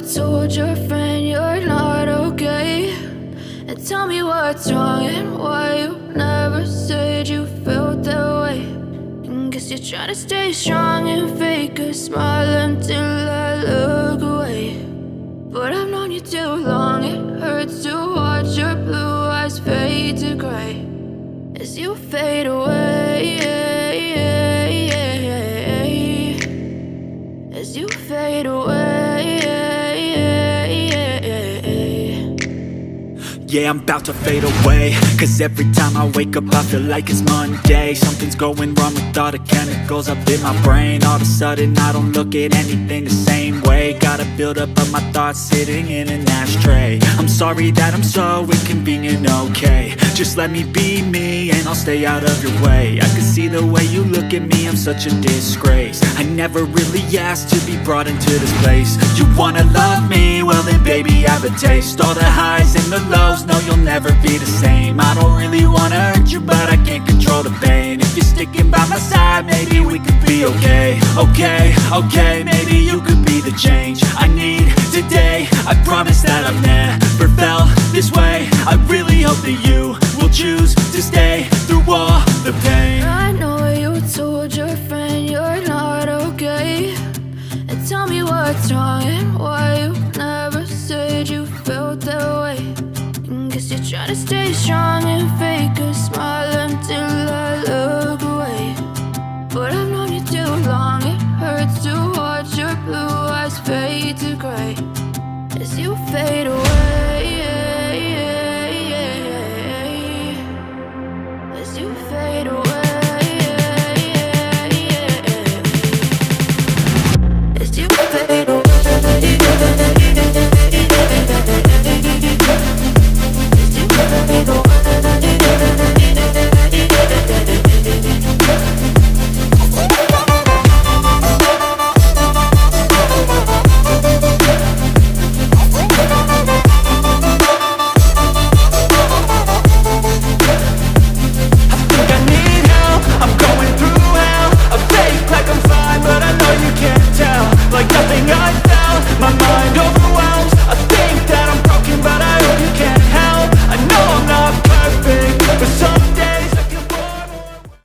told your friend you're not okay, and tell me what's wrong and why you never said you felt that way. And guess you're trying to stay strong and fake a smile until I look away. But I've known you too long, it hurts to watch your blue eyes fade to gray as you fade away, as you fade away. Yeah, I'm about to fade away, cause every time I wake up I feel like it's Monday. Something's going wrong with all the chemicals up in my brain. All of a sudden I don't look at anything the same way. Got a buildup of my thoughts sitting in an ashtray. I'm sorry that I'm so inconvenient, okay. Just let me be me and I'll stay out of your way. I can see the way you look at me, I'm such a disgrace. I never really asked to be brought into this place. You wanna love me? Well then baby, have a taste. All the highs and the lows, no, you'll never be the same. I don't really wanna hurt you, but I can't control the pain. If you're sticking by my side, maybe we could be okay. Okay, maybe you could be the change I need today. I promise that I've never felt this way. I really hope that you will choose to stay through all the pain. I know you told your friend you're not okay, and tell me what's wrong and why you never said you felt that way. Guess you're trying to stay strong and fake a smile until I look away. But I've known you too long, it hurts to watch your blue eyes fade to gray as you fade away.